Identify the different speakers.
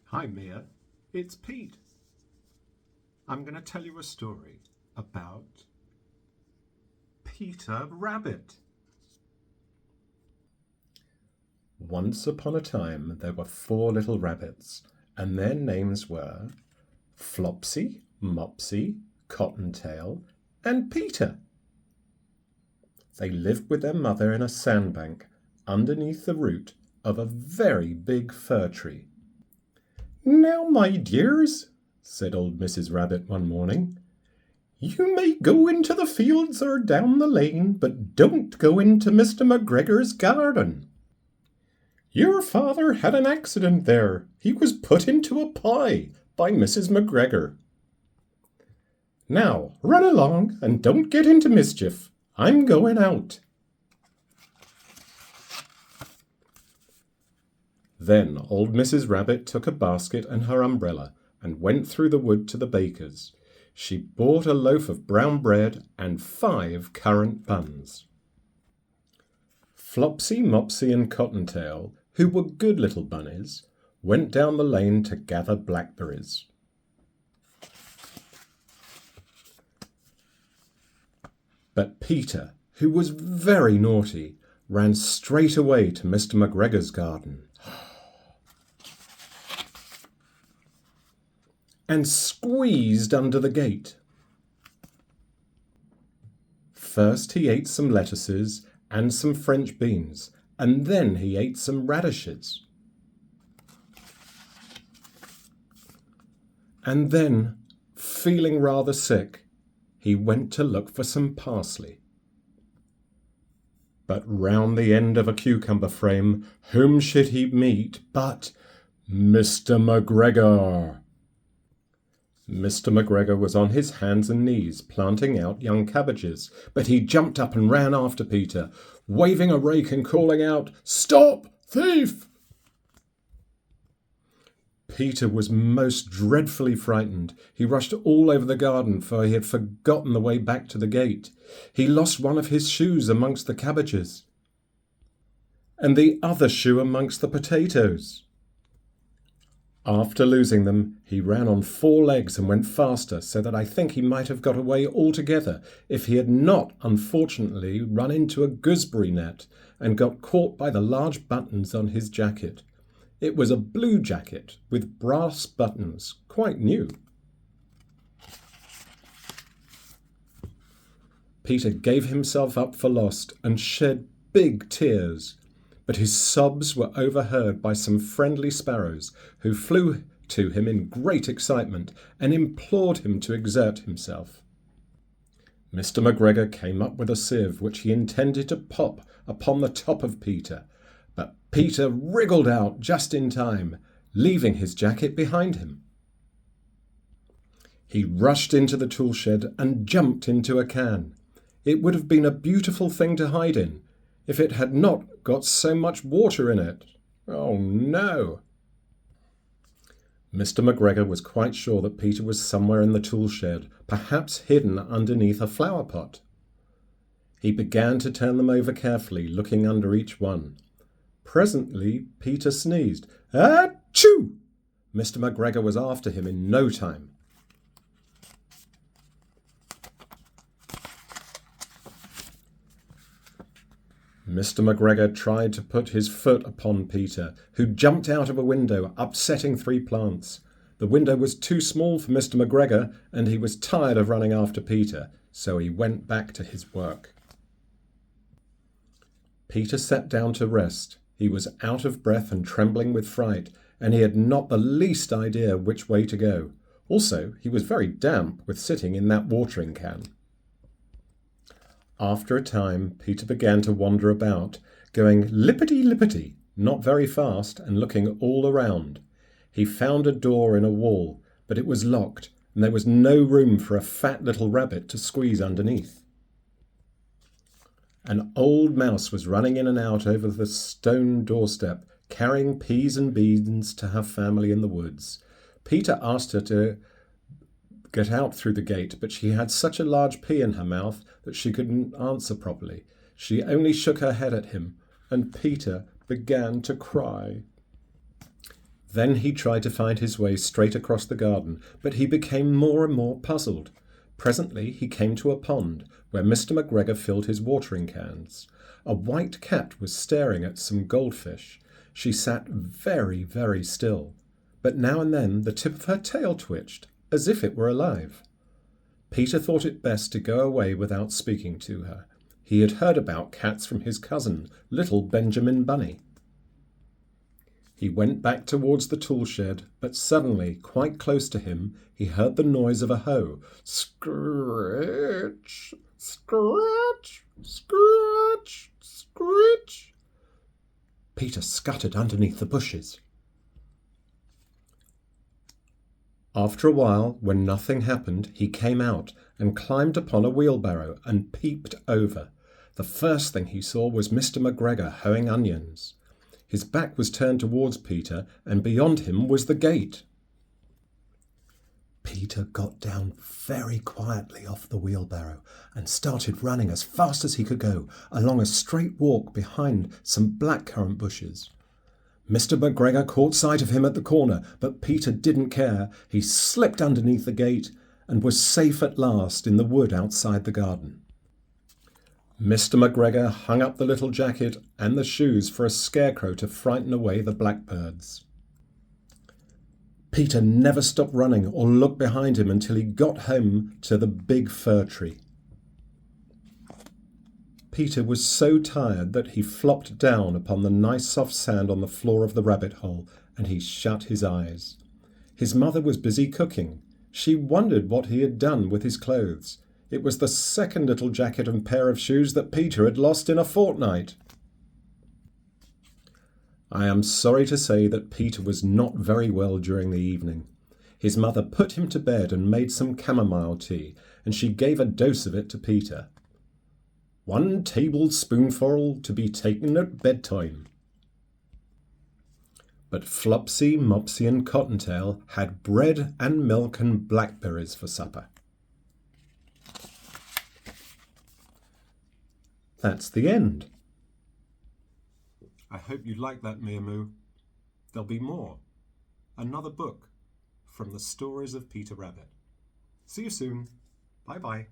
Speaker 1: Hi Mia, it's Pete. I'm going to tell you a story about Peter Rabbit. Once upon a time there were 4 little rabbits, and their names were Flopsy, Mopsy, Cottontail, and Peter. They lived with their mother in a sandbank underneath the root of a very big fir tree. "Now, my dears," said old Mrs. Rabbit one morning, "you may go into the fields or down the lane, but don't go into Mr. McGregor's garden. Your father had an accident there. He was put into a pie by Mrs. McGregor. Now, run along and don't get into mischief. I'm going out." Then old Mrs. Rabbit took a basket and her umbrella and went through the wood to the baker's. She bought a loaf of brown bread and 5 currant buns. Flopsy, Mopsy, and Cottontail, who were good little bunnies, went down the lane to gather blackberries. But Peter, who was very naughty, ran straight away to Mr. McGregor's garden and squeezed under the gate. First he ate some lettuces and some French beans, and then he ate some radishes. And then, feeling rather sick, he went to look for some parsley. But round the end of a cucumber frame, whom should he meet but Mr. McGregor? Mr. McGregor was on his hands and knees planting out young cabbages, but he jumped up and ran after Peter, waving a rake and calling out, "Stop, thief!" Peter was most dreadfully frightened. He rushed all over the garden, for he had forgotten the way back to the gate. He lost one of his shoes amongst the cabbages, and the other shoe amongst the potatoes. After losing them, he ran on 4 legs and went faster, so that I think he might have got away altogether if he had not unfortunately run into a gooseberry net and got caught by the large buttons on his jacket. It was a blue jacket with brass buttons, quite new. Peter gave himself up for lost and shed big tears, but his sobs were overheard by some friendly sparrows who flew to him in great excitement and implored him to exert himself. Mr. McGregor came up with a sieve which he intended to pop upon the top of Peter, but Peter wriggled out just in time, leaving his jacket behind him. He rushed into the tool shed and jumped into a can. It would have been a beautiful thing to hide in, if it had not got so much water in it. Oh no! Mr. McGregor was quite sure that Peter was somewhere in the tool shed, perhaps hidden underneath a flower pot. He began to turn them over carefully, looking under each one. Presently Peter sneezed. "Achoo!" Mr. McGregor was after him in no time. Mr. McGregor tried to put his foot upon Peter, who jumped out of a window, upsetting 3 plants. The window was too small for Mr. McGregor, and he was tired of running after Peter, so he went back to his work. Peter sat down to rest. He was out of breath and trembling with fright, and he had not the least idea which way to go. Also, he was very damp with sitting in that watering can. After a time, Peter began to wander about, going lippity-lippity, not very fast, and looking all around. He found a door in a wall, but it was locked, and there was no room for a fat little rabbit to squeeze underneath. An old mouse was running in and out over the stone doorstep, carrying peas and beans to her family in the woods. Peter asked her to get out through the gate, but she had such a large pea in her mouth that she couldn't answer properly. She only shook her head at him, and Peter began to cry. Then he tried to find his way straight across the garden, but he became more and more puzzled. Presently he came to a pond where Mr. McGregor filled his watering cans. A white cat was staring at some goldfish. She sat very, very still, but now and then the tip of her tail twitched, as if it were alive. Peter thought it best to go away without speaking to her. He had heard about cats from his cousin, little Benjamin Bunny. He went back towards the tool shed, but suddenly, quite close to him, he heard the noise of a hoe. Scratch, scratch, scratch, scratch. Peter scuttered underneath the bushes. After a while, when nothing happened, he came out and climbed upon a wheelbarrow and peeped over. The first thing he saw was Mr. McGregor hoeing onions. His back was turned towards Peter, and beyond him was the gate. Peter got down very quietly off the wheelbarrow and started running as fast as he could go along a straight walk behind some blackcurrant bushes. Mr. McGregor caught sight of him at the corner, but Peter didn't care. He slipped underneath the gate and was safe at last in the wood outside the garden. Mr. McGregor hung up the little jacket and the shoes for a scarecrow to frighten away the blackbirds. Peter never stopped running or looked behind him until he got home to the big fir tree. Peter was so tired that he flopped down upon the nice soft sand on the floor of the rabbit hole, and he shut his eyes. His mother was busy cooking. She wondered what he had done with his clothes. It was the second little jacket and pair of shoes that Peter had lost in a fortnight. I am sorry to say that Peter was not very well during the evening. His mother put him to bed and made some chamomile tea, and she gave a dose of it to Peter. 1 tablespoonful to be taken at bedtime. But Flopsy, Mopsy and Cottontail had bread and milk and blackberries for supper. That's the end. I hope you liked that, Meamoo. There'll be more. Another book from the stories of Peter Rabbit. See you soon. Bye-bye.